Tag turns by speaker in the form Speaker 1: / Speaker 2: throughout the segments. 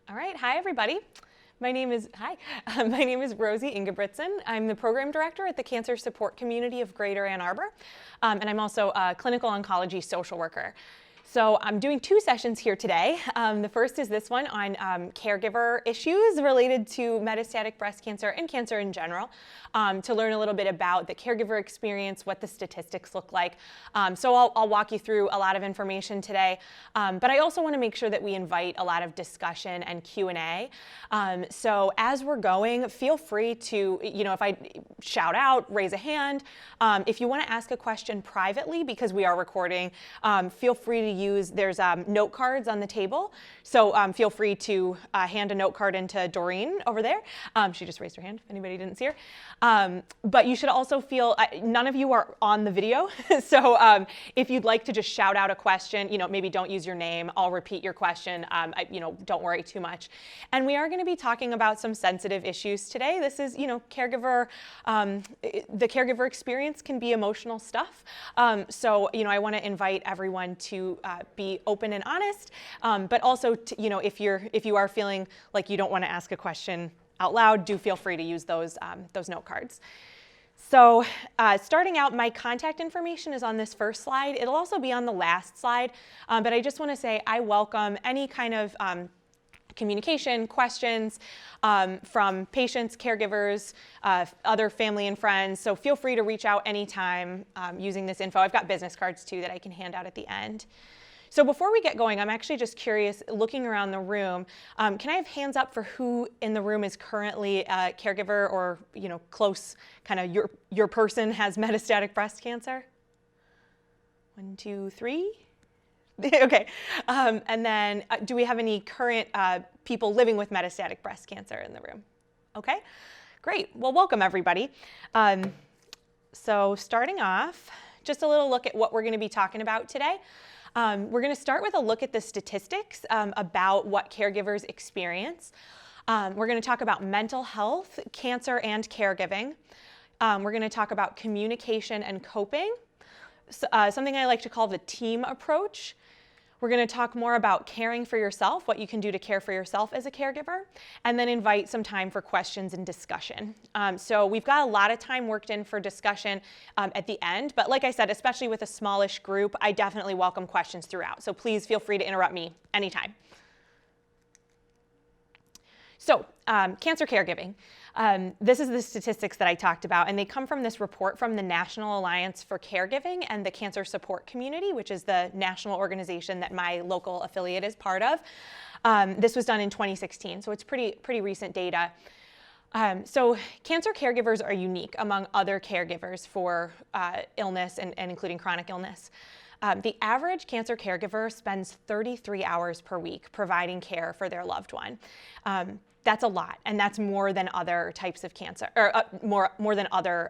Speaker 1: All right, hi everybody. My name is Rosie Ingebritson. I'm the program director at the Cancer Support Community of Greater Ann Arbor, and I'm also a clinical oncology social worker. So I'm doing two sessions here today. The first is this one on caregiver issues related to metastatic breast cancer and cancer in general, to learn a little bit about the caregiver experience, what the statistics look like. So I'll walk you through a lot of information today, but I also want to make sure that we invite a lot of discussion and Q&A. So as we're going, feel free to, if I shout out, raise a hand. If you want to ask a question privately, because we are recording, feel free to use, there's note cards on the table. So feel free to hand a note card into Doreen over there. She just raised her hand if anybody didn't see her. But you should also feel, none of you are on the video. So if you'd like to just shout out a question, maybe don't use your name. I'll repeat your question. Don't worry too much. And we are going to be talking about some sensitive issues today. This is, caregiver, the caregiver experience can be emotional stuff. So, I want to invite everyone to be open and honest, but also, if you are feeling like you don't want to ask a question out loud, do feel free to use those note cards. So starting out, my contact information is on this first slide. It'll also be on the last slide, but I just want to say I welcome any kind of communication, questions from patients, caregivers, other family and friends. So feel free to reach out anytime using this info. I've got business cards too that I can hand out at the end. So before we get going, I'm actually just curious, looking around the room, can I have hands up for who in the room is currently a caregiver or, close, kind of your person has metastatic breast cancer? 1, 2, 3. Okay. And then do we have any current people living with metastatic breast cancer in the room? Okay, great. Well, welcome everybody. So starting off, just a little look at what we're going to be talking about today. We're going to start with a look at the statistics about what caregivers experience. We're going to talk about mental health, cancer, and caregiving. We're going to talk about communication and coping, something I like to call the team approach. We're going to talk more about caring for yourself, what you can do to care for yourself as a caregiver, and then invite some time for questions and discussion. So we've got a lot of time worked in for discussion at the end, but like I said, especially with a smallish group, I definitely welcome questions throughout. So please feel free to interrupt me anytime. So cancer caregiving. This is the statistics that I talked about, and they come from this report from the National Alliance for Caregiving and the Cancer Support Community, which is the national organization that my local affiliate is part of. This was done in 2016, so it's pretty recent data. So cancer caregivers are unique among other caregivers for illness and including chronic illness. The average cancer caregiver spends 33 hours per week providing care for their loved one. That's a lot, and that's more than other types of cancer, or more than other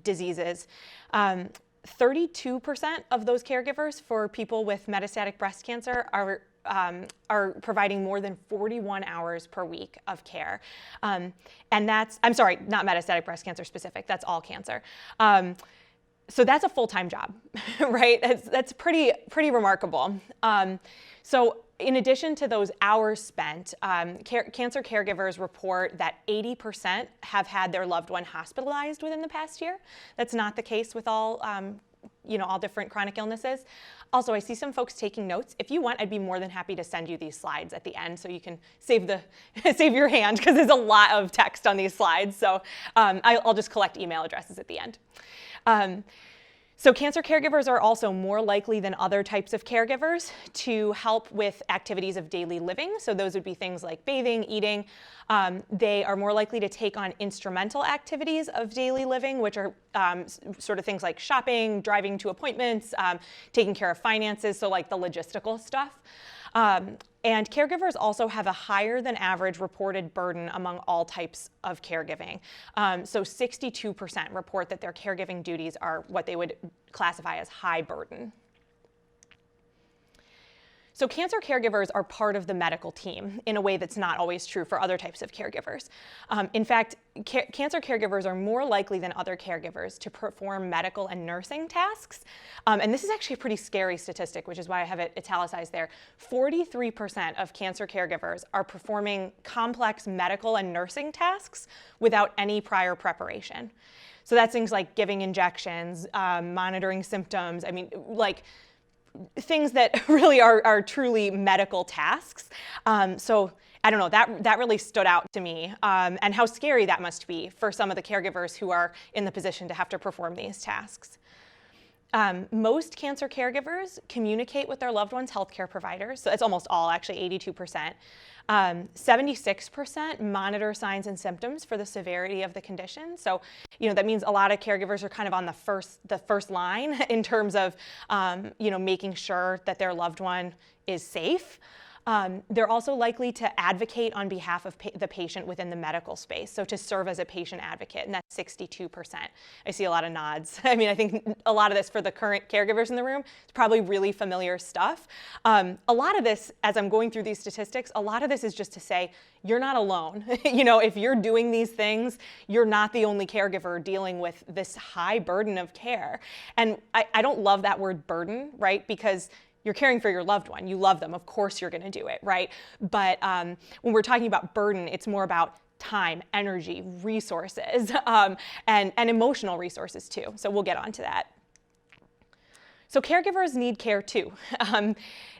Speaker 1: diseases. 32% of those caregivers for people with metastatic breast cancer are providing more than 41 hours per week of care. And that's, I'm sorry, not metastatic breast cancer specific, that's all cancer. So that's a full-time job, right? That's pretty remarkable. So in addition to those hours spent, cancer caregivers report that 80% have had their loved one hospitalized within the past year. That's not the case with all different chronic illnesses. Also, I see some folks taking notes. If you want, I'd be more than happy to send you these slides at the end so you can save your hand, because there's a lot of text on these slides. So I'll just collect email addresses at the end. So cancer caregivers are also more likely than other types of caregivers to help with activities of daily living. So those would be things like bathing, eating. They are more likely to take on instrumental activities of daily living, which are sort of things like shopping, driving to appointments, taking care of finances, so like the logistical stuff. And caregivers also have a higher than average reported burden among all types of caregiving. So 62% report that their caregiving duties are what they would classify as high burden. So cancer caregivers are part of the medical team in a way that's not always true for other types of caregivers. In fact, cancer caregivers are more likely than other caregivers to perform medical and nursing tasks. And this is actually a pretty scary statistic, which is why I have it italicized there. 43% of cancer caregivers are performing complex medical and nursing tasks without any prior preparation. So that's things like giving injections, monitoring symptoms, I mean, like things that really are truly medical tasks. So I don't know, that really stood out to me, and how scary that must be for some of the caregivers who are in the position to have to perform these tasks. Most cancer caregivers communicate with their loved ones' healthcare providers, so it's almost all, actually 82%. 76% monitor signs and symptoms for the severity of the condition. So, that means a lot of caregivers are kind of on the first line in terms of, making sure that their loved one is safe. They're also likely to advocate on behalf of the patient within the medical space, so to serve as a patient advocate, and that's 62%. I see a lot of nods. I mean, I think a lot of this for the current caregivers in the room is probably really familiar stuff. A lot of this, as I'm going through these statistics, a lot of this is just to say, you're not alone. If you're doing these things, you're not the only caregiver dealing with this high burden of care. And I don't love that word burden, right? Because you're caring for your loved one. You love them. Of course you're going to do it, right? But when we're talking about burden, it's more about time, energy, resources, and emotional resources too. So we'll get onto that. So caregivers need care too.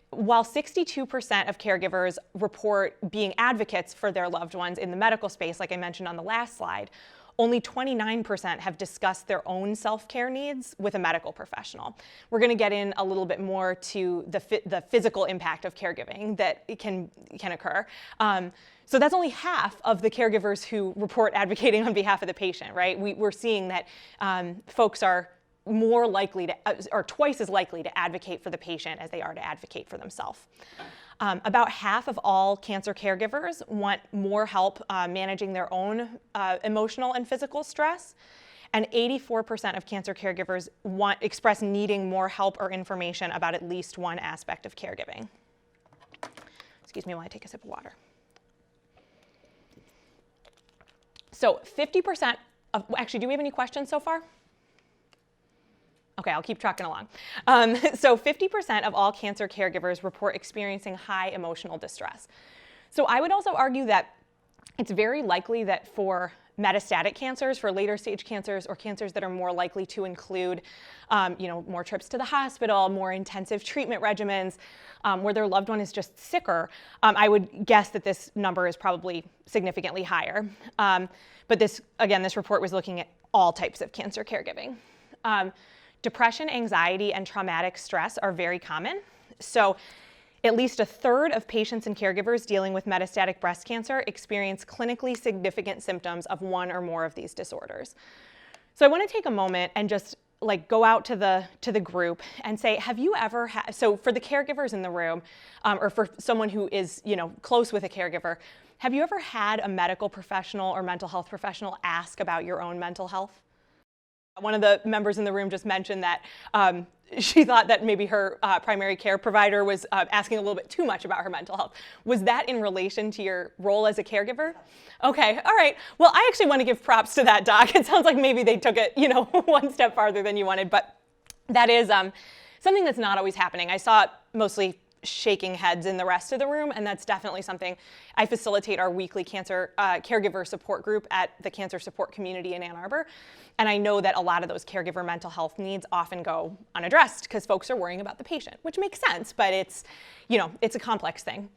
Speaker 1: While 62% of caregivers report being advocates for their loved ones in the medical space, like I mentioned on the last slide, only 29% have discussed their own self-care needs with a medical professional. We're going to get in a little bit more to the physical impact of caregiving that can occur. So that's only half of the caregivers who report advocating on behalf of the patient, right? We're seeing that folks are more likely to, or twice as likely to advocate for the patient as they are to advocate for themselves. About half of all cancer caregivers want more help managing their own emotional and physical stress, and 84% of cancer caregivers express needing more help or information about at least one aspect of caregiving. Excuse me while I take a sip of water. So 50% of, actually, do we have any questions so far? Okay, I'll keep trucking along. So 50% of all cancer caregivers report experiencing high emotional distress. So I would also argue that it's very likely that for metastatic cancers, for later stage cancers, or cancers that are more likely to include more trips to the hospital, more intensive treatment regimens, where their loved one is just sicker, I would guess that this number is probably significantly higher. But this report was looking at all types of cancer caregiving. Depression, anxiety, and traumatic stress are very common. So at least a third of patients and caregivers dealing with metastatic breast cancer experience clinically significant symptoms of one or more of these disorders. So I want to take a moment and just go out to the group and say, have you ever had, so for the caregivers in the room, or for someone who is close with a caregiver, have you ever had a medical professional or mental health professional ask about your own mental health? One of the members in the room just mentioned that she thought that maybe her primary care provider was asking a little bit too much about her mental health. Was that in relation to your role as a caregiver? Okay, all right. Well, I actually want to give props to that doc. It sounds like maybe they took it, one step farther than you wanted, but that is something that's not always happening. I saw mostly shaking heads in the rest of the room, and that's definitely something. I facilitate our weekly cancer caregiver support group at the Cancer Support Community in Ann Arbor, and I know that a lot of those caregiver mental health needs often go unaddressed because folks are worrying about the patient, which makes sense, but it's a complex thing.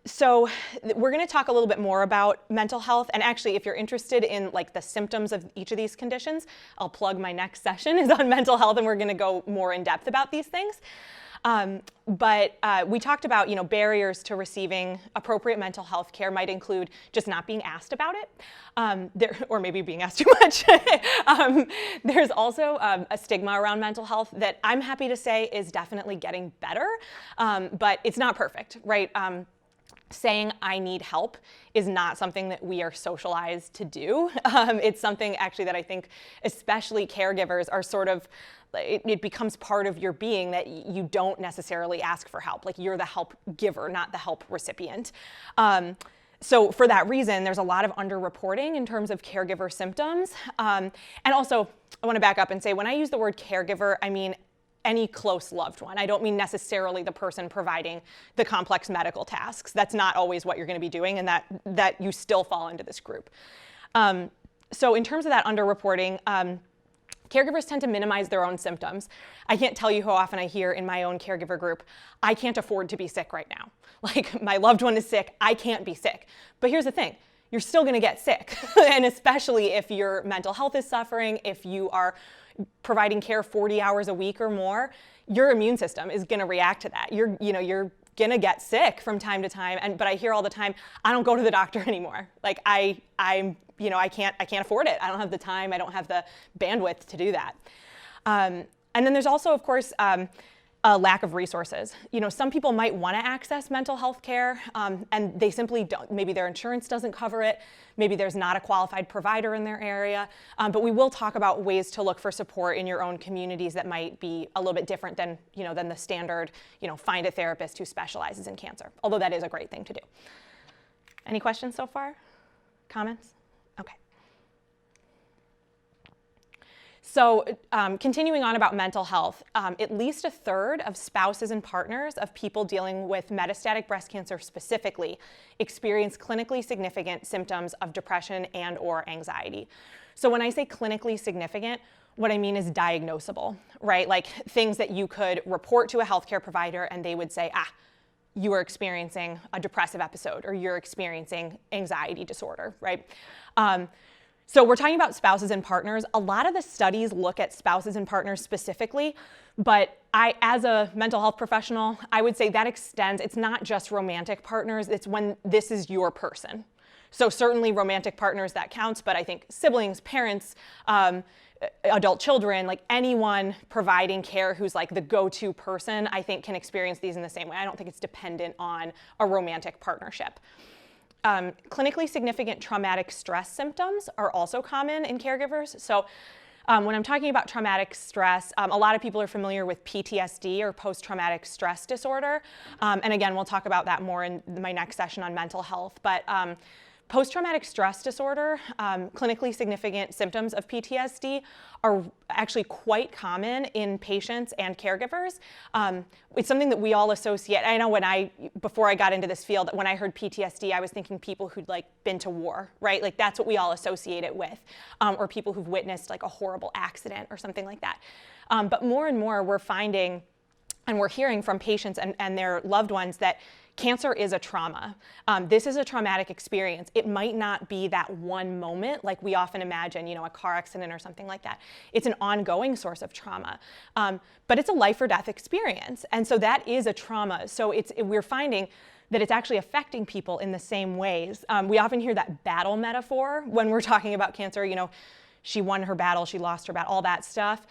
Speaker 1: So we're going to talk a little bit more about mental health, and actually if you're interested in the symptoms of each of these conditions, I'll plug my next session is on mental health, and we're going to go more in depth about these things. But we talked about, barriers to receiving appropriate mental health care might include just not being asked about it, or maybe being asked too much. There's also a stigma around mental health that I'm happy to say is definitely getting better, but it's not perfect, right? saying I need help is not something that we are socialized to do. It's something actually that I think especially caregivers are sort of, it becomes part of your being that you don't necessarily ask for help. Like you're the help giver, not the help recipient. So for that reason, there's a lot of underreporting in terms of caregiver symptoms. And also, I want to back up and say when I use the word caregiver, I mean any close loved one. I don't mean necessarily the person providing the complex medical tasks. That's not always what you're going to be doing, and that you still fall into this group. So in terms of that underreporting, caregivers tend to minimize their own symptoms. I can't tell you how often I hear in my own caregiver group, I can't afford to be sick right now. Like my loved one is sick, I can't be sick. But here's the thing, you're still gonna get sick. And especially if your mental health is suffering, if you are providing care 40 hours a week or more, your immune system is gonna react to that. You're gonna get sick from time to time. But I hear all the time, I don't go to the doctor anymore. Like I can't afford it. I don't have the time. I don't have the bandwidth to do that. And then there's also, of course, a lack of resources. Some people might want to access mental health care, and they simply don't. Maybe their insurance doesn't cover it. Maybe there's not a qualified provider in their area. But we will talk about ways to look for support in your own communities that might be a little bit different than the standard, find a therapist who specializes in cancer. Although that is a great thing to do. Any questions so far? Comments? Okay. So continuing on about mental health, at least a third of spouses and partners of people dealing with metastatic breast cancer specifically experience clinically significant symptoms of depression and or anxiety. So when I say clinically significant, what I mean is diagnosable, right? Like things that you could report to a healthcare provider and they would say, you are experiencing a depressive episode or you're experiencing anxiety disorder, right? So we're talking about spouses and partners. A lot of the studies look at spouses and partners specifically, but as a mental health professional, I would say that extends, it's not just romantic partners, it's when this is your person. So certainly romantic partners, that counts, but I think siblings, parents, adult children, like anyone providing care who's like the go-to person, I think can experience these in the same way. I don't think it's dependent on a romantic partnership. Clinically significant traumatic stress symptoms are also common in caregivers. So when I'm talking about traumatic stress, a lot of people are familiar with PTSD or post-traumatic stress disorder. And again, we'll talk about that more in my next session on mental health. But post-traumatic stress disorder, clinically significant symptoms of PTSD are actually quite common in patients and caregivers. It's something that we all associate. I know before I got into this field, when I heard PTSD, I was thinking people who'd been to war, right? Like that's what we all associate it with, or people who've witnessed like a horrible accident or something like that. But more and more we're finding, and we're hearing from patients and their loved ones that cancer is a trauma. This is a traumatic experience. It might not be that one moment like we often imagine, a car accident or something like that. It's an ongoing source of trauma, but it's a life or death experience. And so that is a trauma. So we're finding that it's actually affecting people in the same ways. We often hear that battle metaphor when we're talking about cancer, she won her battle, she lost her battle, all that stuff,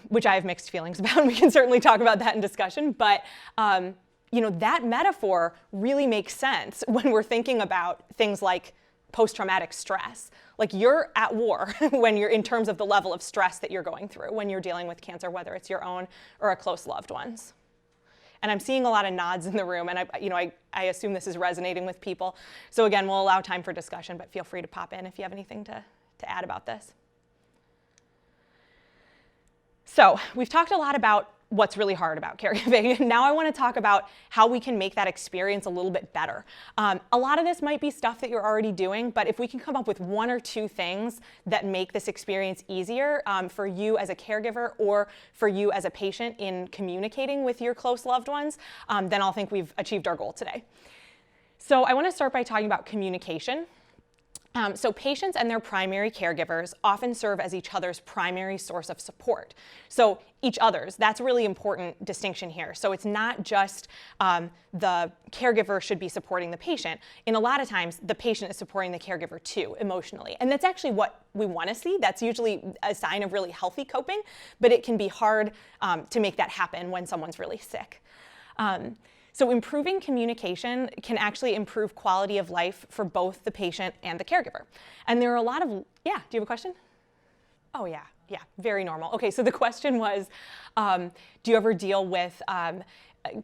Speaker 1: which I have mixed feelings about. We can certainly talk about that in discussion, but that metaphor really makes sense when we're thinking about things like post-traumatic stress. Like you're at war when you're in terms of the level of stress that you're going through when you're dealing with cancer, whether it's your own or a close loved one's. And I'm seeing a lot of nods in the room, and I assume this is resonating with people. So again, we'll allow time for discussion, but feel free to pop in if you have anything to add about this. So we've talked a lot about what's really hard about caregiving. Now I want to talk about how we can make that experience a little bit better. A lot of this might be stuff that you're already doing, but if we can come up with one or two things that make this experience easier for you as a caregiver or for you as a patient in communicating with your close loved ones, then I'll think we've achieved our goal today. So I want to start by talking about communication. So patients and their primary caregivers often serve as each other's primary source of support. So each other's, that's a really important distinction here. So it's not just the caregiver should be supporting the patient. In a lot of times, the patient is supporting the caregiver too, emotionally. And that's actually what we want to see. That's usually a sign of really healthy coping, but it can be hard to make that happen when someone's really sick. So improving communication can actually improve quality of life for both the patient and the caregiver. And there are a lot of, yeah, do you have a question? Oh yeah, very normal. Okay, so the question was, do you ever deal with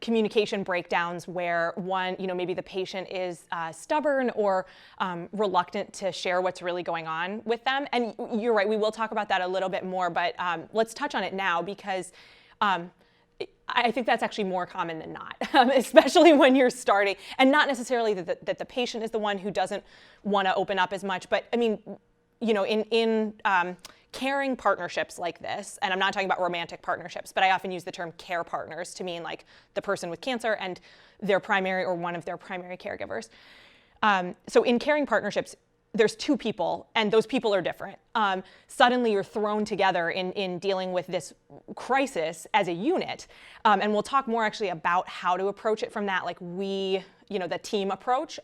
Speaker 1: communication breakdowns where one, maybe the patient is stubborn or reluctant to share what's really going on with them? And you're right, we will talk about that a little bit more, but let's touch on it now because I think that's actually more common than not, especially when you're starting, and not necessarily that the patient is the one who doesn't want to open up as much, but I mean, in caring partnerships like this, and I'm not talking about romantic partnerships, but I often use the term care partners to mean like the person with cancer and their primary or one of their primary caregivers. So in caring partnerships, there's two people, and those people are different. Suddenly you're thrown together in dealing with this crisis as a unit. And we'll talk more actually about how to approach it from that, like the team approach.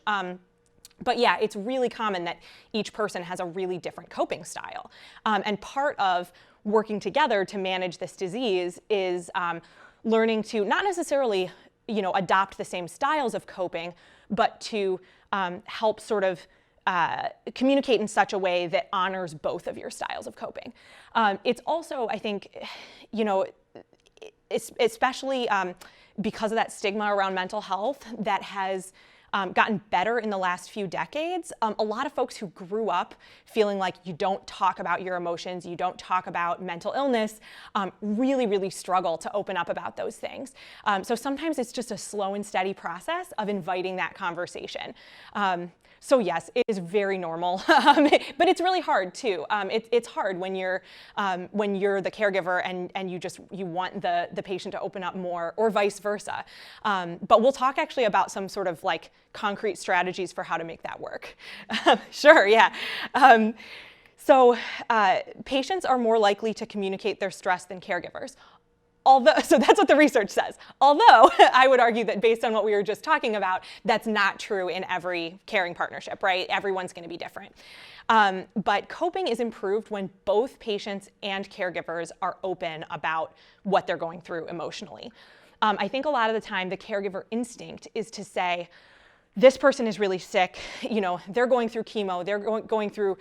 Speaker 1: But yeah, it's really common that each person has a really different coping style. And part of working together to manage this disease is learning to not necessarily, adopt the same styles of coping, but to help sort of communicate in such a way that honors both of your styles of coping. It's also, I think, especially because of that stigma around mental health that has gotten better in the last few decades. A lot of folks who grew up feeling like you don't talk about your emotions, you don't talk about mental illness, really, really struggle to open up about those things. So sometimes it's just a slow and steady process of inviting that conversation. So yes, it is very normal, but it's really hard too. It's hard when you're the caregiver and you want the patient to open up more, or vice versa. But we'll talk actually about some sort of like concrete strategies for how to make that work. Sure, yeah. So patients are more likely to communicate their stress than caregivers. So that's what the research says. Although I would argue that based on what we were just talking about, that's not true in every caring partnership, right? Everyone's going to be different. But coping is improved when both patients and caregivers are open about what they're going through emotionally. I think a lot of the time the caregiver instinct is to say, this person is really sick, they're going through chemo, they're going through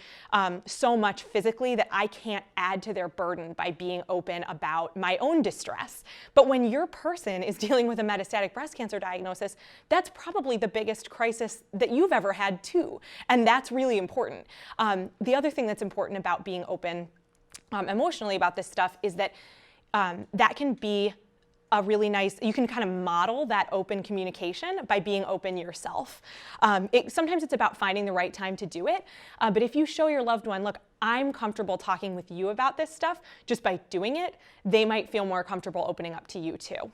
Speaker 1: so much physically that I can't add to their burden by being open about my own distress. But when your person is dealing with a metastatic breast cancer diagnosis, that's probably the biggest crisis that you've ever had too. And that's really important. The other thing that's important about being open emotionally about this stuff is that that can be a really nice, you can kind of model that open communication by being open yourself. Sometimes it's about finding the right time to do it, but if you show your loved one, look, I'm comfortable talking with you about this stuff, just by doing it, they might feel more comfortable opening up to you too.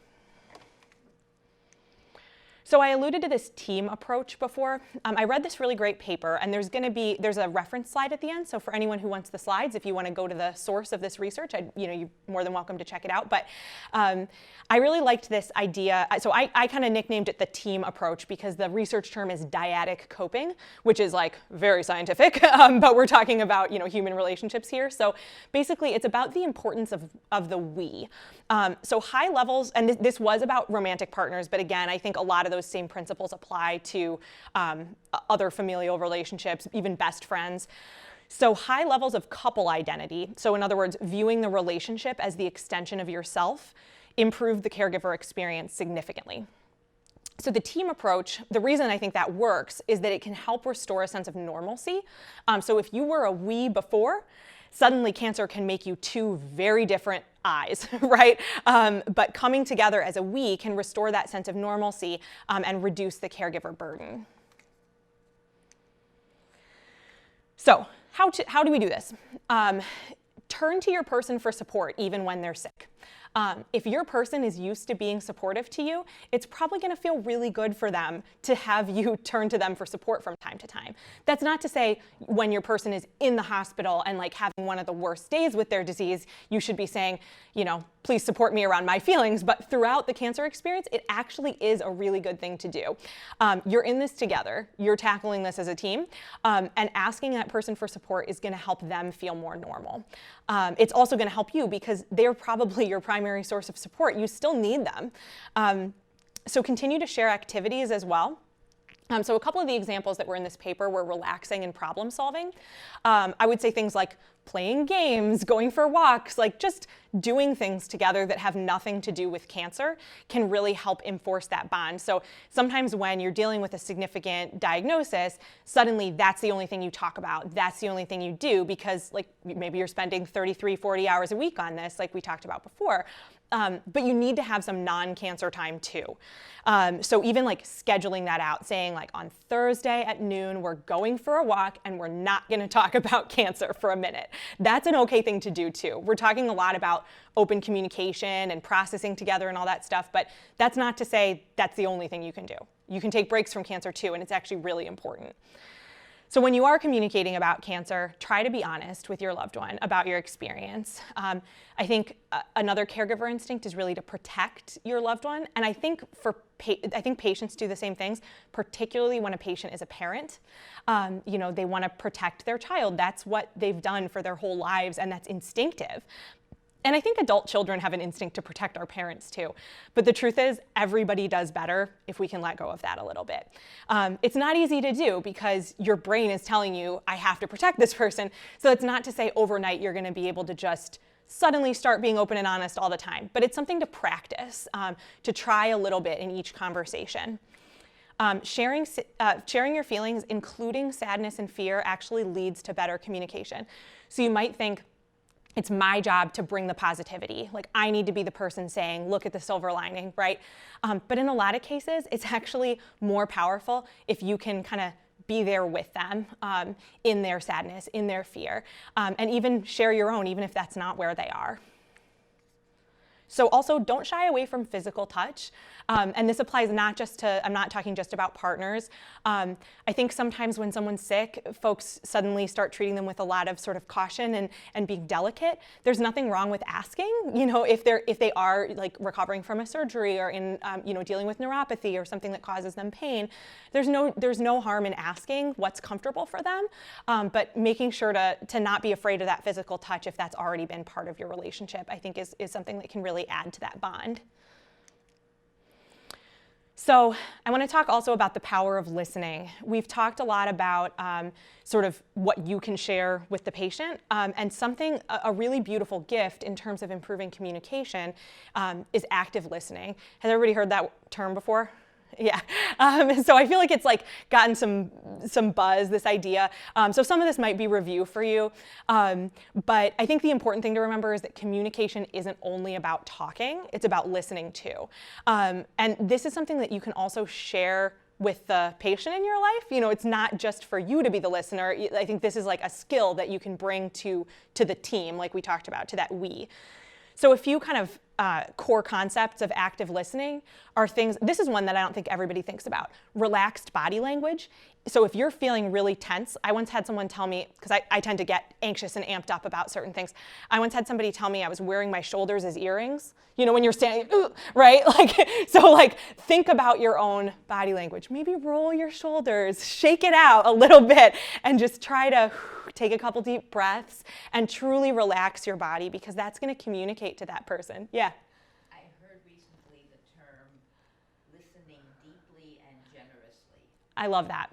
Speaker 1: So I alluded to this team approach before. I read this really great paper, and there's a reference slide at the end. So for anyone who wants the slides, if you want to go to the source of this research, you're more than welcome to check it out. But I really liked this idea. So I kind of nicknamed it the team approach because the research term is dyadic coping, which is like very scientific, but we're talking about human relationships here. So basically, it's about the importance of the we. So high levels, and this was about romantic partners, but again, I think a lot of those same principles apply to other familial relationships, even best friends. So high levels of couple identity, so in other words, viewing the relationship as the extension of yourself, improve the caregiver experience significantly. So the team approach, the reason I think that works is that it can help restore a sense of normalcy. So if you were a we before, suddenly cancer can make you two very different eyes, right? But coming together as a we can restore that sense of normalcy and reduce the caregiver burden. So how do we do this? Turn to your person for support even when they're sick. If your person is used to being supportive to you, it's probably going to feel really good for them to have you turn to them for support from time to time. That's not to say when your person is in the hospital and like having one of the worst days with their disease, you should be saying, please support me around my feelings. But throughout the cancer experience, it actually is a really good thing to do. You're in this together. You're tackling this as a team. And asking that person for support is going to help them feel more normal. It's also going to help you because they're probably your primary source of support. You still need them. So continue to share activities as well. So a couple of the examples that were in this paper were relaxing and problem solving. I would say things like playing games, going for walks, like just doing things together that have nothing to do with cancer can really help enforce that bond. So sometimes when you're dealing with a significant diagnosis, suddenly that's the only thing you talk about. That's the only thing you do because like maybe you're spending 33, 40 hours a week on this, like we talked about before. But you need to have some non-cancer time too. So even like scheduling that out, saying like on Thursday at noon, we're going for a walk and we're not gonna talk about cancer for a minute. That's an okay thing to do too. We're talking a lot about open communication and processing together and all that stuff, but that's not to say that's the only thing you can do. You can take breaks from cancer too, and it's actually really important. So when you are communicating about cancer, try to be honest with your loved one about your experience. I think another caregiver instinct is really to protect your loved one, and I think patients do the same things, particularly when a patient is a parent. You know, they want to protect their child. That's what they've done for their whole lives, and that's instinctive. And I think adult children have an instinct to protect our parents too. But the truth is, everybody does better if we can let go of that a little bit. It's not easy to do because your brain is telling you, I have to protect this person. So it's not to say overnight you're going to be able to just suddenly start being open and honest all the time. But it's something to practice, to try a little bit in each conversation. Sharing your feelings, including sadness and fear, actually leads to better communication. So you might think, it's my job to bring the positivity. Like I need to be the person saying, look at the silver lining, right? But in a lot of cases, it's actually more powerful if you can kind of be there with them in their sadness, in their fear, and even share your own, even if that's not where they are. So also don't shy away from physical touch. And this applies not just to, I'm not talking just about partners. I think sometimes when someone's sick, folks suddenly start treating them with a lot of sort of caution and being delicate. There's nothing wrong with asking, you know, if they are like recovering from a surgery or in, you know, dealing with neuropathy or something that causes them pain. There's no harm in asking what's comfortable for them, but making sure to not be afraid of that physical touch if that's already been part of your relationship, I think is something that can really add to that bond. So I want to talk also about the power of listening. We've talked a lot about sort of what you can share with the patient, and a really beautiful gift in terms of improving communication is active listening. Has everybody heard that term before? Yeah, so I feel like it's like gotten some buzz, this idea. So some of this might be review for you, but I think the important thing to remember is that communication isn't only about talking, it's about listening too. And this is something that you can also share with the patient in your life. You know, it's not just for you to be the listener. I think this is like a skill that you can bring to the team, like we talked about, to that we. So a few kind of core concepts of active listening are things, this is one that I don't think everybody thinks about, relaxed body language. So if you're feeling really tense, I once had someone tell me, because I tend to get anxious and amped up about certain things. I once had somebody tell me I was wearing my shoulders as earrings. You know, when you're standing, right? Like, think about your own body language. Maybe roll your shoulders, shake it out a little bit, and just try to take a couple deep breaths and truly relax your body, because that's going to communicate to that person. Yeah.
Speaker 2: I heard recently the term listening deeply and generously.
Speaker 1: I love that.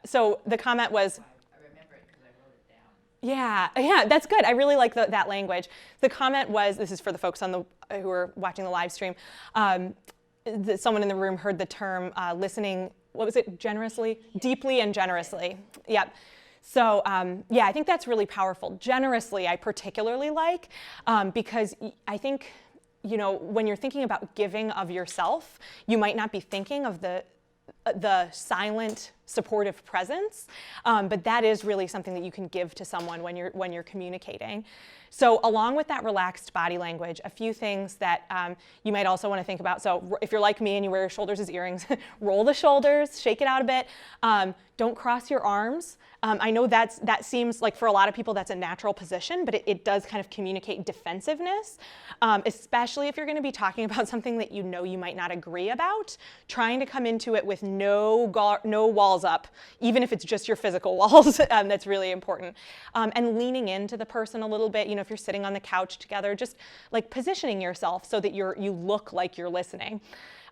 Speaker 1: So the comment was,
Speaker 2: I remember it because I wrote it down.
Speaker 1: yeah, that's good. I really like that language. The comment was, this is for the folks who are watching the live stream, someone in the room heard the term listening, what was it, generously? Yes. Deeply and generously. Yep. So yeah, I think that's really powerful. Generously, I particularly like, because I think, you know, when you're thinking about giving of yourself, you might not be thinking of the silent, supportive presence, but that is really something that you can give to someone when you're communicating. So along with that relaxed body language, a few things that you might also want to think about. So if you're like me and you wear your shoulders as earrings, roll the shoulders, shake it out a bit. Don't cross your arms. I know that seems like for a lot of people that's a natural position, but it does kind of communicate defensiveness, especially if you're going to be talking about something that you know you might not agree about. Trying to come into it with no walls up, even if it's just your physical walls, that's really important. And leaning into the person a little bit, you know, if you're sitting on the couch together, just like positioning yourself so that you look like you're listening.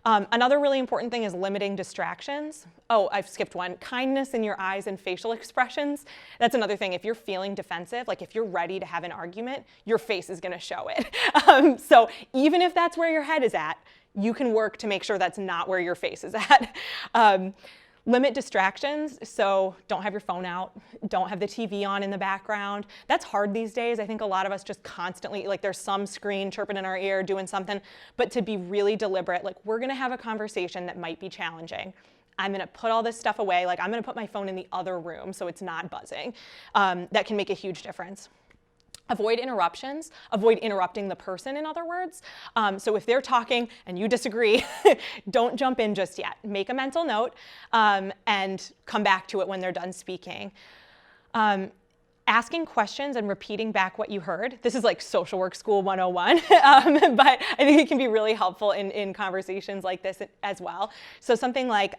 Speaker 1: Another really important thing is limiting distractions. Oh, I've skipped one. Kindness in your eyes and facial expressions. That's another thing. If you're feeling defensive, like if you're ready to have an argument, your face is going to show it. So even if that's where your head is at, you can work to make sure that's not where your face is at. Limit distractions, so don't have your phone out, don't have the TV on in the background. That's hard these days. I think a lot of us just constantly, like there's some screen chirping in our ear, doing something, but to be really deliberate, like we're gonna have a conversation that might be challenging. I'm gonna put all this stuff away, like I'm gonna put my phone in the other room so it's not buzzing. That can make a huge difference. Avoid interruptions, avoid interrupting the person, in other words. So if they're talking and you disagree, don't jump in just yet. Make a mental note and come back to it when they're done speaking. Asking questions and repeating back what you heard. This is like social work school 101, but I think it can be really helpful in conversations like this as well. So something like,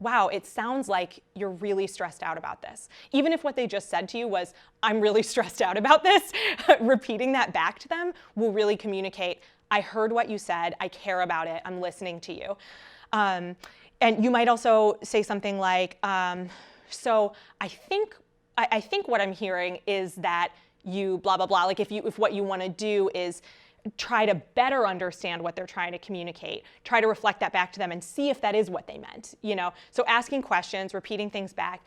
Speaker 1: wow, it sounds like you're really stressed out about this. Even if what they just said to you was, I'm really stressed out about this, repeating that back to them will really communicate, I heard what you said, I care about it, I'm listening to you. And you might also say something like, so I think what I'm hearing is that you blah, blah, blah. Like if what you want to do is try to better understand what they're trying to communicate, try to reflect that back to them and see if that is what they meant, So asking questions, repeating things back.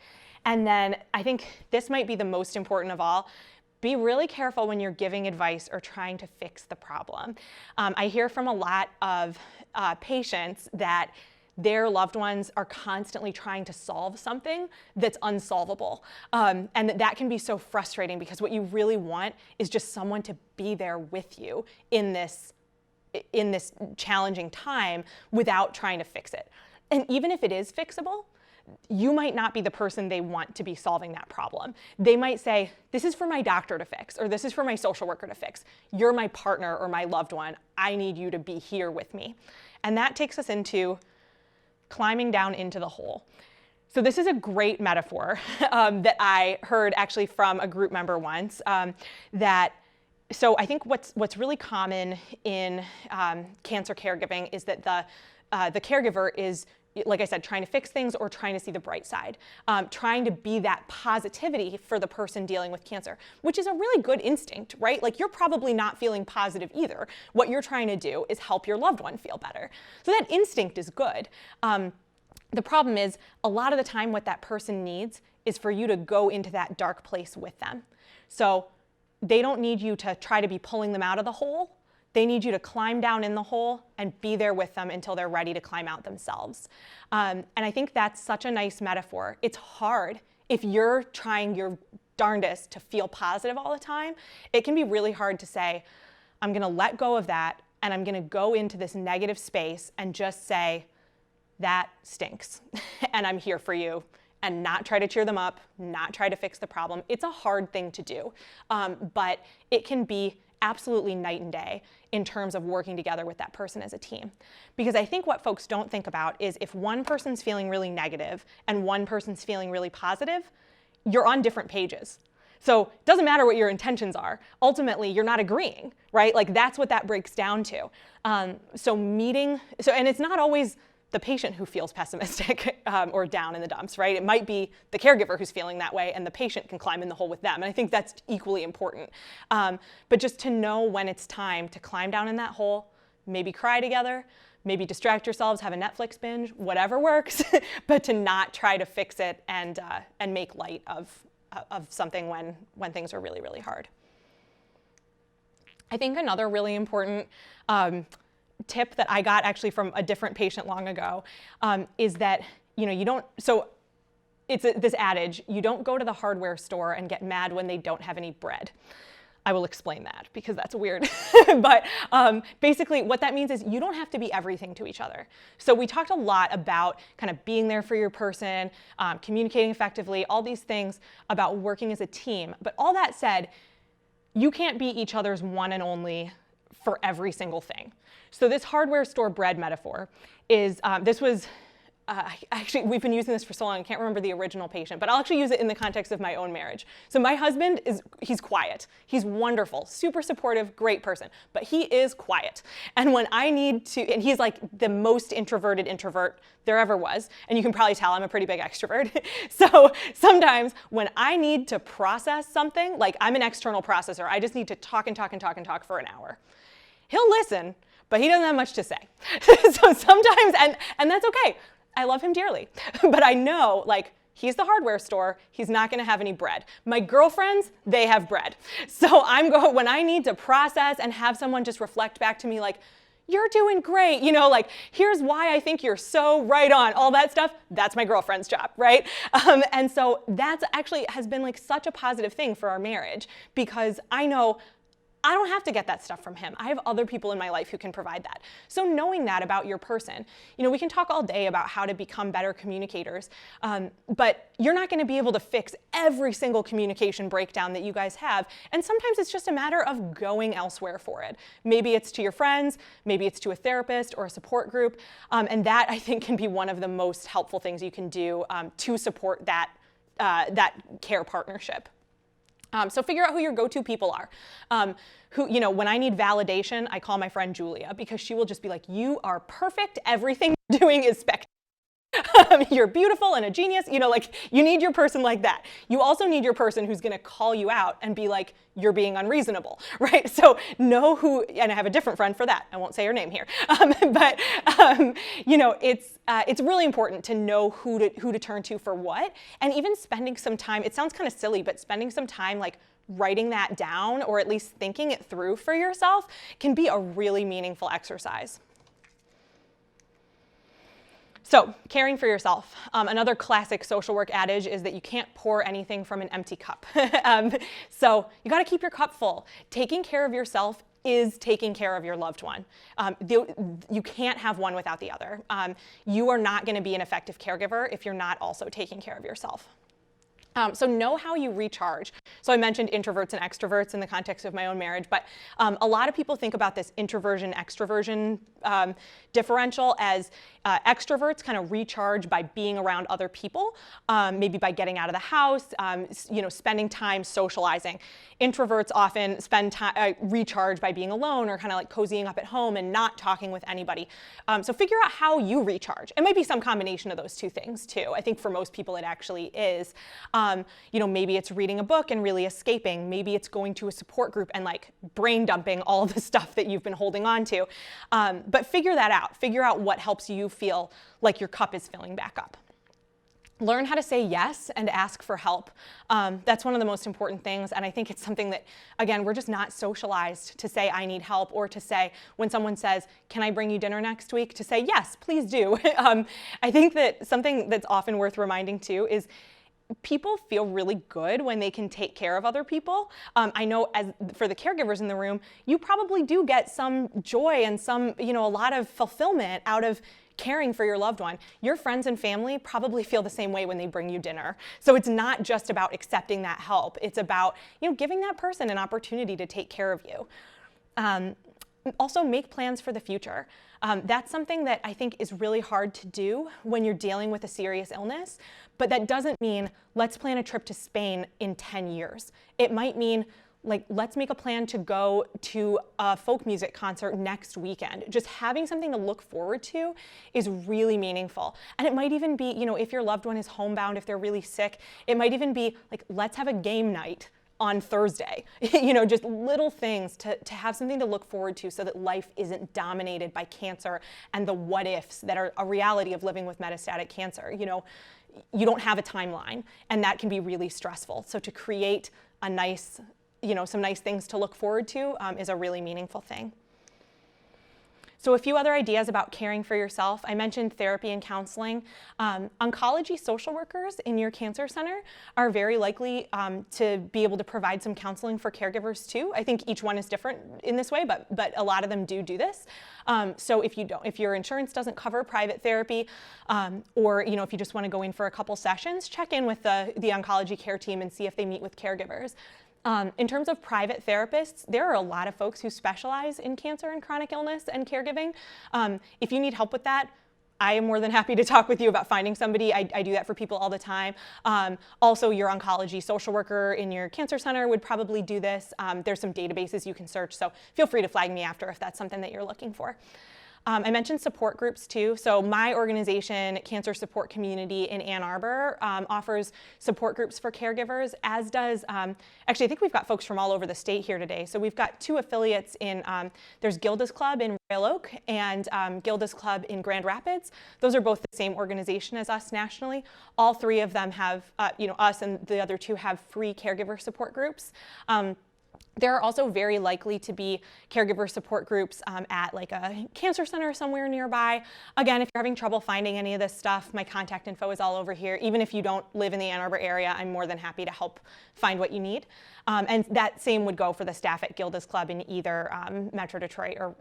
Speaker 1: And then I think this might be the most important of all. Be really careful when you're giving advice or trying to fix the problem. I hear from a lot of patients that their loved ones are constantly trying to solve something that's unsolvable. And that can be so frustrating because what you really want is just someone to be there with you in this challenging time without trying to fix it. And even if it is fixable, you might not be the person they want to be solving that problem. They might say, this is for my doctor to fix, or this is for my social worker to fix. You're my partner or my loved one. I need you to be here with me. And that takes us into climbing down into the hole. So this is a great metaphor that I heard actually from a group member once. So I think what's really common in cancer caregiving is that the caregiver is, like I said, trying to fix things or trying to see the bright side, trying to be that positivity for the person dealing with cancer, which is a really good instinct, right? Like you're probably not feeling positive either. What you're trying to do is help your loved one feel better. So that instinct is good. The problem is a lot of the time what that person needs is for you to go into that dark place with them. So they don't need you to try to be pulling them out of the hole. They need you to climb down in the hole and be there with them until they're ready to climb out themselves. And I think that's such a nice metaphor. It's hard if you're trying your darndest to feel positive all the time. It can be really hard to say, I'm gonna let go of that and I'm gonna go into this negative space and just say, that stinks and I'm here for you, and not try to cheer them up, not try to fix the problem. It's a hard thing to do, but it can be absolutely night and day in terms of working together with that person as a team. Because I think what folks don't think about is if one person's feeling really negative and one person's feeling really positive, you're on different pages. So it doesn't matter what your intentions are. Ultimately, you're not agreeing, right? Like that's what that breaks down to. And it's not always the patient who feels pessimistic or down in the dumps, right? It might be the caregiver who's feeling that way and the patient can climb in the hole with them. And I think that's equally important. But just to know when it's time to climb down in that hole, maybe cry together, maybe distract yourselves, have a Netflix binge, whatever works, but to not try to fix it and make light of something when things are really, really hard. I think another really important tip that I got actually from a different patient long ago is that, it's this adage, you don't go to the hardware store and get mad when they don't have any bread. I will explain that because that's weird. But basically what that means is you don't have to be everything to each other. So we talked a lot about kind of being there for your person, communicating effectively, all these things about working as a team. But all that said, you can't be each other's one and only for every single thing. So this hardware store bread metaphor is, this was actually, we've been using this for so long, I can't remember the original patient, but I'll actually use it in the context of my own marriage. So my husband he's quiet. He's wonderful, super supportive, great person, but he is quiet. And when I need to, and he's like the most introverted introvert there ever was, and you can probably tell I'm a pretty big extrovert. So sometimes when I need to process something, like I'm an external processor, I just need to talk and talk and talk and talk for an hour. He'll listen, but he doesn't have much to say. So sometimes, and that's okay. I love him dearly, but I know, like, he's the hardware store. He's not going to have any bread. My girlfriends, they have bread. So when I need to process and have someone just reflect back to me like, you're doing great, like, here's why I think you're so right on, all that stuff, that's my girlfriend's job, right? And so that's actually has been like such a positive thing for our marriage, because I know I don't have to get that stuff from him. I have other people in my life who can provide that. So knowing that about your person, we can talk all day about how to become better communicators, but you're not going to be able to fix every single communication breakdown that you guys have. And sometimes it's just a matter of going elsewhere for it. Maybe it's to your friends, maybe it's to a therapist or a support group. And that, I think, can be one of the most helpful things you can do to support that care partnership. So figure out who your go-to people are. When I need validation, I call my friend Julia, because she will just be like, you are perfect. Everything you're doing is spectacular. You're beautiful and a genius. You need your person like that. You also need your person who's going to call you out and be like, you're being unreasonable, right? So know who, and I have a different friend for that. I won't say her name here. It's really important to know who to turn to for what, and even spending some time, it sounds kind of silly, but spending some time like writing that down, or at least thinking it through for yourself, can be a really meaningful exercise. So, caring for yourself. Another classic social work adage is that you can't pour anything from an empty cup. So you got to keep your cup full. Taking care of yourself is taking care of your loved one. You can't have one without the other. You are not going to be an effective caregiver if you're not also taking care of yourself. So know how you recharge. So I mentioned introverts and extroverts in the context of my own marriage, but a lot of people think about this introversion-extroversion differential as extroverts kind of recharge by being around other people, maybe by getting out of the house, spending time socializing. Introverts often recharge by being alone, or kind of like cozying up at home and not talking with anybody. So figure out how you recharge. It might be some combination of those two things too. I think for most people it actually is. Maybe it's reading a book and really escaping. Maybe it's going to a support group and like brain dumping all the stuff that you've been holding on to. But figure that out. Figure out what helps you feel like your cup is filling back up. Learn how to say yes and ask for help. That's one of the most important things, and I think it's something that, again, we're just not socialized to say I need help, or to say when someone says, can I bring you dinner next week, to say yes, please do. I think that something that's often worth reminding too is people feel really good when they can take care of other people. I know for the caregivers in the room, you probably do get some joy and a lot of fulfillment out of caring for your loved one. Your friends and family probably feel the same way when they bring you dinner. So it's not just about accepting that help. It's about, giving that person an opportunity to take care of you. Also, make plans for the future. That's something that I think is really hard to do when you're dealing with a serious illness, but that doesn't mean let's plan a trip to Spain in 10 years. It might mean, like, let's make a plan to go to a folk music concert next weekend. Just having something to look forward to is really meaningful. And it might even be, if your loved one is homebound, if they're really sick, it might even be like, let's have a game night on Thursday. Just little things to have something to look forward to, so that life isn't dominated by cancer and the what ifs that are a reality of living with metastatic cancer. You don't have a timeline, and that can be really stressful. So to create a nice, some nice things to look forward to is a really meaningful thing. So a few other ideas about caring for yourself. I mentioned therapy and counseling. Oncology social workers in your cancer center are very likely to be able to provide some counseling for caregivers too. I think each one is different in this way, but a lot of them do this. So if your insurance doesn't cover private therapy, or if you just want to go in for a couple sessions, check in with the oncology care team and see if they meet with caregivers. In terms of private therapists, there are a lot of folks who specialize in cancer and chronic illness and caregiving. If you need help with that, I am more than happy to talk with you about finding somebody. I do that for people all the time. Also, your oncology social worker in your cancer center would probably do this. There's some databases you can search, so feel free to flag me after if that's something that you're looking for. I mentioned support groups too. So my organization, Cancer Support Community in Ann Arbor, offers support groups for caregivers, as does, actually I think we've got folks from all over the state here today. So we've got 2 affiliates in, there's Gilda's Club in Royal Oak and Gilda's Club in Grand Rapids. Those are both the same organization as us nationally. All 3 of them have, us and the other 2 have free caregiver support groups. There are also very likely to be caregiver support groups at like a cancer center somewhere nearby. Again, if you're having trouble finding any of this stuff, my contact info is all over here. Even if you don't live in the Ann Arbor area, I'm more than happy to help find what you need. And that same would go for the staff at Gilda's Club in either Metro Detroit or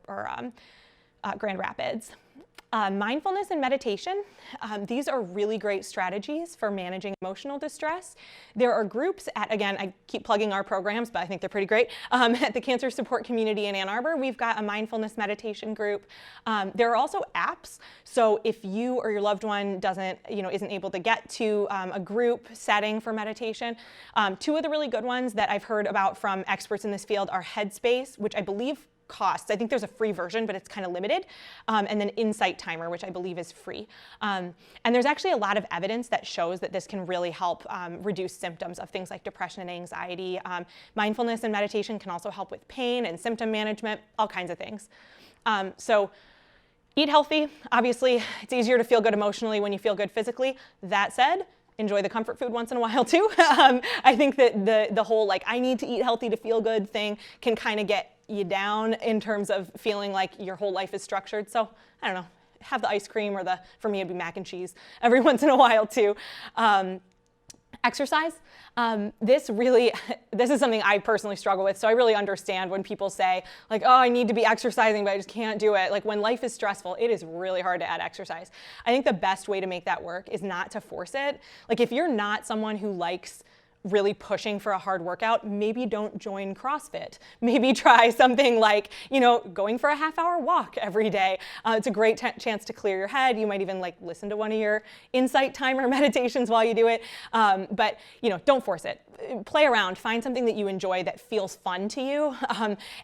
Speaker 1: Grand Rapids. Mindfulness and meditation, these are really great strategies for managing emotional distress. There are groups at, again, I keep plugging our programs, but I think they're pretty great. At the Cancer Support Community in Ann Arbor, we've got a mindfulness meditation group. There are also apps. So if you or your loved one isn't able to get to a group setting for meditation, 2 of the really good ones that I've heard about from experts in this field are Headspace, which I believe costs. I think there's a free version, but it's kind of limited. And then Insight Timer, which I believe is free. And there's actually a lot of evidence that shows that this can really help reduce symptoms of things like depression and anxiety. Mindfulness and meditation can also help with pain and symptom management, all kinds of things. So eat healthy. Obviously, it's easier to feel good emotionally when you feel good physically. That said, enjoy the comfort food once in a while too. I think that the whole I need to eat healthy to feel good thing can kind of get you down in terms of feeling like your whole life is structured. So I don't know, have the ice cream or for me it'd be mac and cheese every once in a while too. Exercise. This is something I personally struggle with. So I really understand when people say oh, I need to be exercising, but I just can't do it. When life is stressful, it is really hard to add exercise. I think the best way to make that work is not to force it. If you're not someone who likes really pushing for a hard workout, maybe don't join CrossFit. Maybe try something going for a half-hour walk every day. It's a great chance to clear your head. You might even listen to one of your Insight Timer meditations while you do it. But don't force it. Play around. Find something that you enjoy that feels fun to you.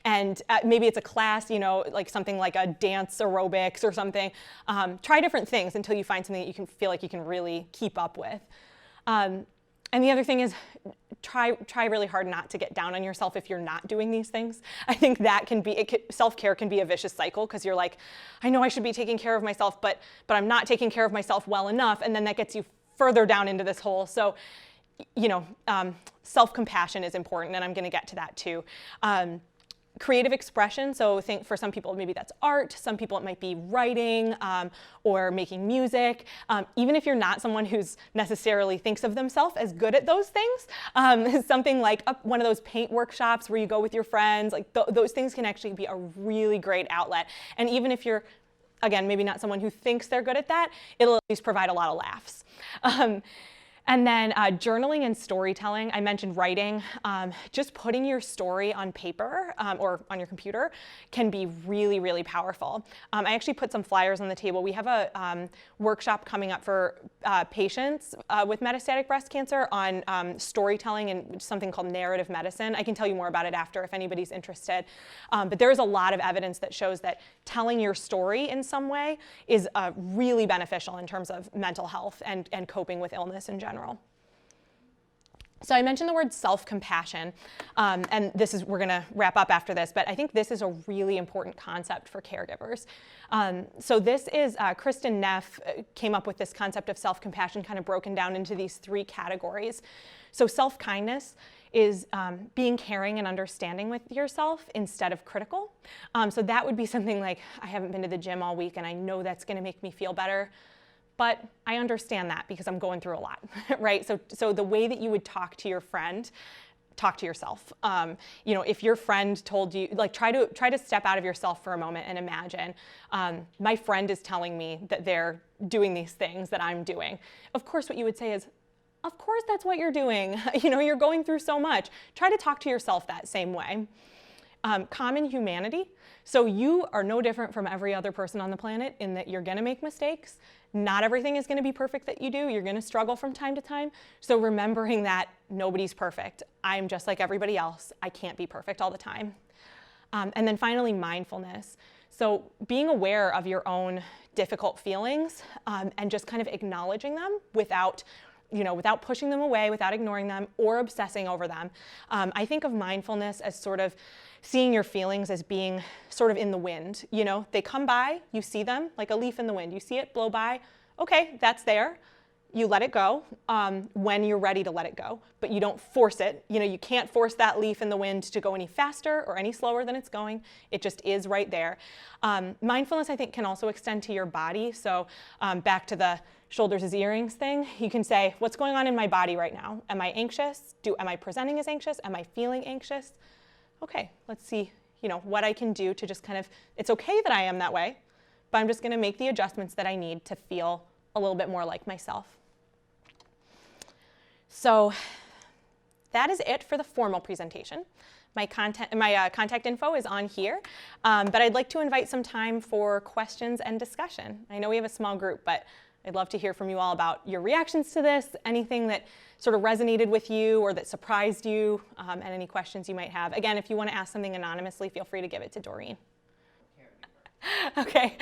Speaker 1: And maybe it's a class, something like a dance aerobics or something. Try different things until you find something that you can feel like you can really keep up with. And the other thing is try really hard not to get down on yourself if you're not doing these things. I think that self-care can be a vicious cycle because you're I know I should be taking care of myself, but I'm not taking care of myself well enough, and then that gets you further down into this hole. So, self-compassion is important, and I'm going to get to that too. Creative expression, so think for some people maybe that's art, some people it might be writing or making music. Even if you're not someone who's necessarily thinks of themselves as good at those things, something like one of those paint workshops where you go with your friends, those things can actually be a really great outlet. And even if you're, again, maybe not someone who thinks they're good at that, it'll at least provide a lot of laughs. And then journaling and storytelling. I mentioned writing. Just putting your story on paper or on your computer can be really, really powerful. I actually put some flyers on the table. We have a workshop coming up for patients with metastatic breast cancer on storytelling and something called narrative medicine. I can tell you more about it after if anybody's interested. But there's a lot of evidence that shows that telling your story in some way is really beneficial in terms of mental health and coping with illness in general. So I mentioned the word self-compassion, and we're going to wrap up after this, but I think this is a really important concept for caregivers. So this is, Kristen Neff came up with this concept of self-compassion kind of broken down into these 3 categories. So self-kindness is being caring and understanding with yourself instead of critical. So that would be something like, I haven't been to the gym all week and I know that's going to make me feel better. But I understand that because I'm going through a lot, right? So the way that you would talk to your friend, talk to yourself. If your friend told you, try to step out of yourself for a moment and imagine, my friend is telling me that they're doing these things that I'm doing. Of course, what you would say is, of course that's what you're doing. You're going through so much. Try to talk to yourself that same way. Common humanity. So you are no different from every other person on the planet in that you're gonna make mistakes. Not everything is gonna be perfect that you do. You're gonna struggle from time to time. So remembering that nobody's perfect. I'm just like everybody else. I can't be perfect all the time. And then finally, mindfulness. So being aware of your own difficult feelings and just kind of acknowledging them without pushing them away, without ignoring them or obsessing over them. I think of mindfulness as sort of seeing your feelings as being sort of in the wind. They come by, you see them like a leaf in the wind. You see it blow by, okay, that's there. You let it go when you're ready to let it go, but you don't force it. You can't force that leaf in the wind to go any faster or any slower than it's going. It just is right there. Mindfulness, I think, can also extend to your body. So back to the shoulders as earrings thing, you can say, what's going on in my body right now? Am I anxious? Am I presenting as anxious? Am I feeling anxious? Okay, let's see, what I can do to just kind of, it's okay that I am that way, but I'm just gonna make the adjustments that I need to feel a little bit more like myself. So that is it for the formal presentation. My contact info is on here, but I'd like to invite some time for questions and discussion. I know we have a small group, but I'd love to hear from you all about your reactions to this, anything that sort of resonated with you or that surprised you, and any questions you might have. Again, if you want to ask something anonymously, feel free to give it to Doreen. Okay,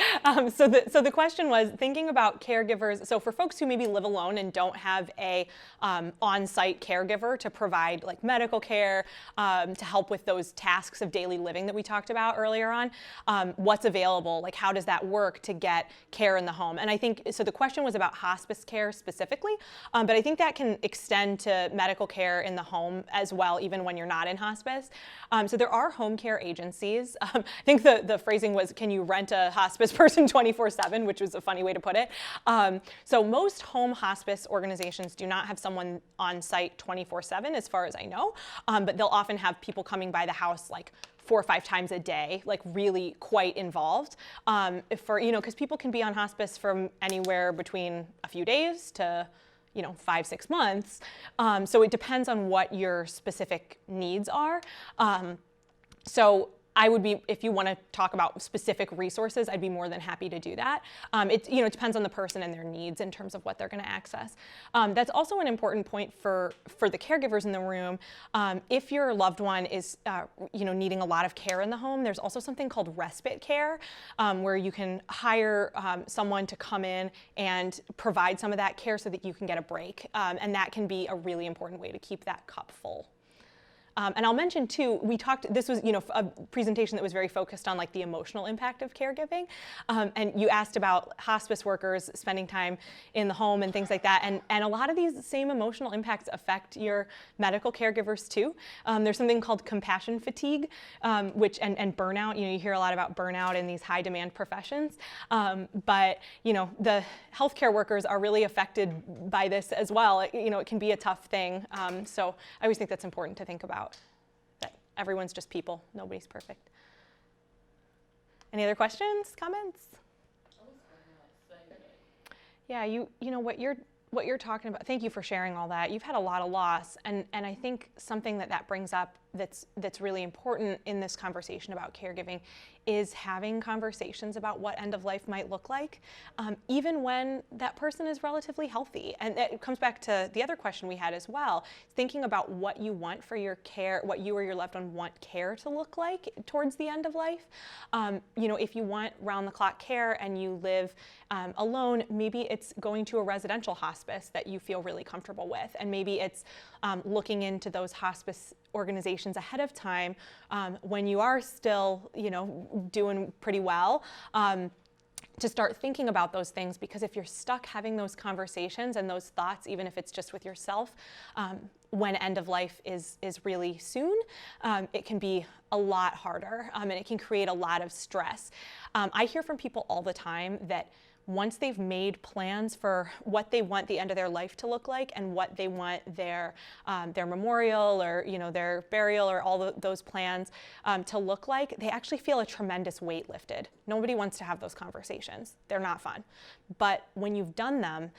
Speaker 1: so the question was thinking about caregivers. So for folks who maybe live alone and don't have a on-site caregiver to provide like medical care, to help with those tasks of daily living that we talked about earlier on, what's available? Like how does that work to get care in the home? And I think, so the question was about hospice care specifically, but I think that can extend to medical care in the home as well, even when you're not in hospice. So there are home care agencies. I think the phrasing was, can you rent a hospice person 24/7, which was a funny way to put it. So most home hospice organizations do not have someone on site 24/7 as far as I know, but they'll often have people coming by the house like 4 or 5 times a day, like really quite involved. Because people can be on hospice from anywhere between a few days to 5-6 months. So it depends on what your specific needs are. So I would be, if you want to talk about specific resources, I'd be more than happy to do that. It depends on the person and their needs in terms of what they're going to access. That's also an important point for the caregivers in the room. If your loved one is needing a lot of care in the home, there's also something called respite care, where you can hire someone to come in and provide some of that care so that you can get a break. And that can be a really important way to keep that cup full. And I'll mention too, this was a presentation that was very focused on like the emotional impact of caregiving. And you asked about hospice workers spending time in the home and things like that. And a lot of these same emotional impacts affect your medical caregivers too. There's something called compassion fatigue, and burnout. You hear a lot about burnout in these high demand professions. But the healthcare workers are really affected by this as well. It can be a tough thing. So I always think that's important to think about. That everyone's just people. Nobody's perfect. Any other questions, comments? Yeah, what you're talking about. Thank you for sharing all that. You've had a lot of loss, and I think something that brings up that's really important in this conversation about caregiving is having conversations about what end of life might look like, even when that person is relatively healthy. And it comes back to the other question we had as well, thinking about what you want for your care, what you or your loved one want care to look like towards the end of life. If you want round-the-clock care and you live alone, maybe it's going to a residential hospice that you feel really comfortable with, and maybe it's looking into those hospice organizations ahead of time when you are still, doing pretty well, to start thinking about those things, because if you're stuck having those conversations and those thoughts, even if it's just with yourself, when end of life is really soon, it can be a lot harder, and it can create a lot of stress. I hear from people all the time that once they've made plans for what they want the end of their life to look like and what they want their memorial or their burial or all those plans to look like, they actually feel a tremendous weight lifted. Nobody wants to have those conversations. They're not fun. But when you've done them,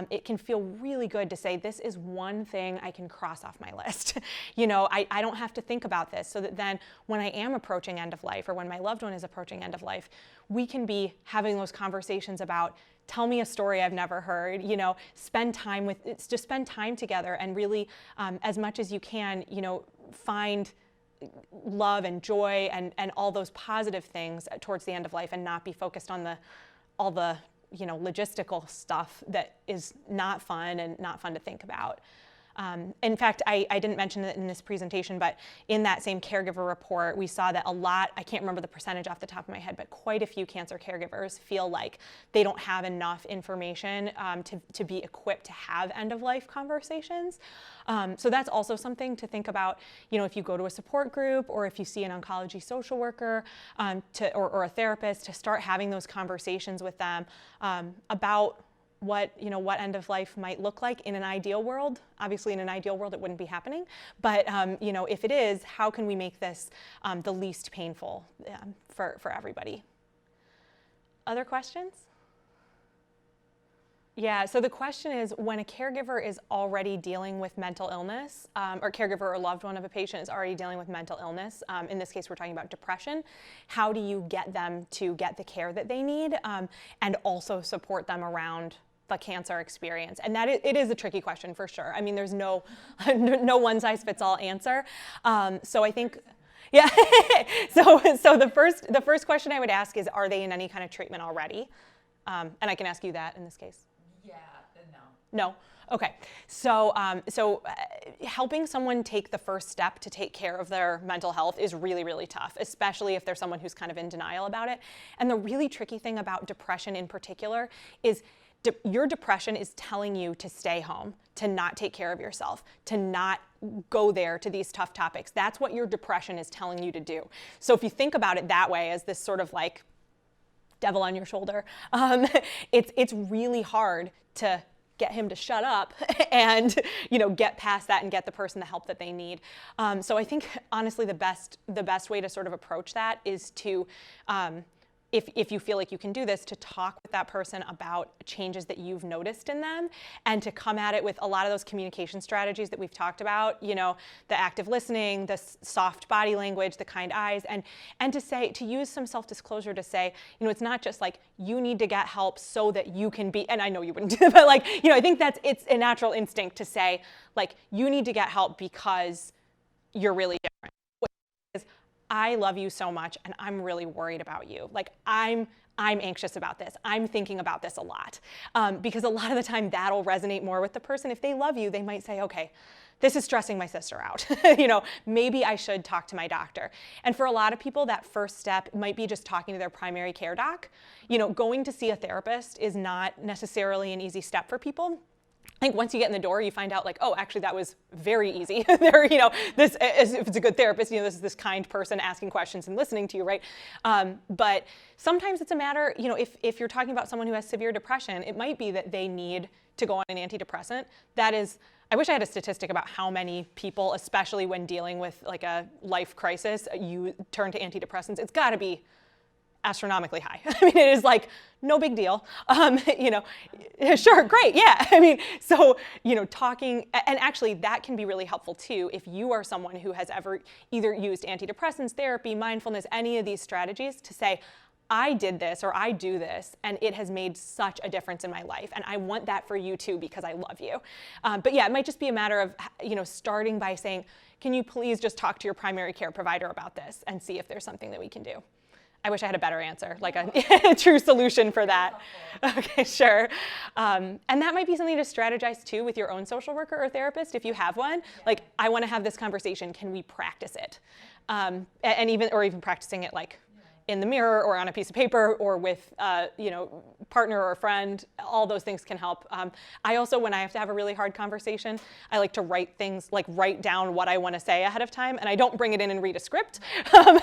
Speaker 1: it can feel really good to say, this is one thing I can cross off my list. I don't have to think about this, so that then when I am approaching end of life or when my loved one is approaching end of life, we can be having those conversations about, tell me a story I've never heard, spend time together and really, as much as you can, find love and joy and all those positive things towards the end of life, and not be focused on all the logistical stuff that is not fun and not fun to think about. In fact, I didn't mention it in this presentation, but in that same caregiver report, we saw that I can't remember the percentage off the top of my head, but quite a few cancer caregivers feel like they don't have enough information to be equipped to have end-of-life conversations. So that's also something to think about, if you go to a support group or if you see an oncology social worker or a therapist, to start having those conversations with them about what end of life might look like in an ideal world. Obviously, in an ideal world, it wouldn't be happening. But if it is, how can we make this the least painful for everybody? Other questions? Yeah, so the question is, when a caregiver is already dealing with mental illness, or caregiver or loved one of a patient is already dealing with mental illness, in this case we're talking about depression, how do you get them to get the care that they need, and also support them around the cancer experience? And it is a tricky question for sure. I mean, there's no one-size-fits-all answer. So I think, yeah. so the first question I would ask is, are they in any kind of treatment already? And I can ask you that in this case.
Speaker 2: Yeah, no.
Speaker 1: No? Okay. So helping someone take the first step to take care of their mental health is really, really tough, especially if they're someone who's kind of in denial about it. And the really tricky thing about depression in particular is your depression is telling you to stay home, to not take care of yourself, to not go there to these tough topics. That's what your depression is telling you to do. So if you think about it that way, as this sort of like devil on your shoulder, it's really hard to get him to shut up and get past that and get the person the help that they need. So I think honestly the best way to sort of approach that is to if you feel like you can do this, to talk with that person about changes that you've noticed in them, and to come at it with a lot of those communication strategies that we've talked about, the active listening, the soft body language, the kind eyes, and to use some self-disclosure to say, it's not just like, you need to get help so that you can be, and I know you wouldn't do that, but I think it's a natural instinct to say, you need to get help because you're really different. I love you so much and I'm really worried about you. I'm anxious about this. I'm thinking about this a lot. Because a lot of the time that'll resonate more with the person. If they love you, they might say, okay, this is stressing my sister out. Maybe I should talk to my doctor. And for a lot of people, that first step might be just talking to their primary care doc. Going to see a therapist is not necessarily an easy step for people. I think once you get in the door, you find out oh, actually that was very easy. This, if it's a good therapist, this is this kind person asking questions and listening to you, right? But sometimes it's a matter, if you're talking about someone who has severe depression, it might be that they need to go on an antidepressant. That is, I wish I had a statistic about how many people, especially when dealing with a life crisis, you turn to antidepressants. It's got to be astronomically high. I mean, it is no big deal. Sure, great, yeah. So, talking, and actually that can be really helpful too if you are someone who has ever either used antidepressants, therapy, mindfulness, any of these strategies, to say, I did this or I do this and it has made such a difference in my life and I want that for you too because I love you. But yeah, it might just be a matter of, starting by saying, can you please just talk to your primary care provider about this and see if there's something that we can do. I wish I had a better answer, a true solution for that. Okay, sure. And that might be something to strategize too with your own social worker or therapist if you have one. I want to have this conversation. Can we practice it? And even practicing it in the mirror or on a piece of paper or with partner or a friend. All those things can help. I also, when I have to have a really hard conversation, I like to write things, like write down what I want to say ahead of time, and I don't bring it in and read a script, but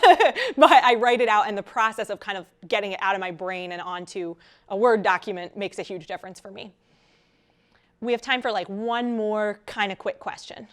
Speaker 1: I write it out, and the process of kind of getting it out of my brain and onto a Word document makes a huge difference for me. We have time for like one more kind of quick question.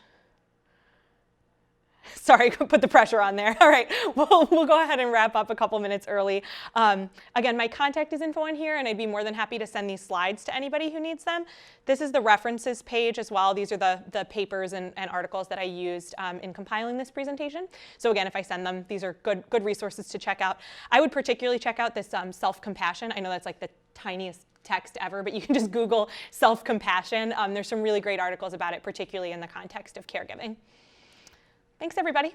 Speaker 1: Sorry, put the pressure on there. All right, we'll go ahead and wrap up a couple minutes early. Again, my contact is info in here, and I'd be more than happy to send these slides to anybody who needs them. This is the references page as well. These are the papers and articles that I used in compiling this presentation. So again, if I send them, these are good resources to check out. I would particularly check out this self-compassion. I know that's like the tiniest text ever, but you can just Google self-compassion. There's some really great articles about it, particularly in the context of caregiving. Thanks, everybody.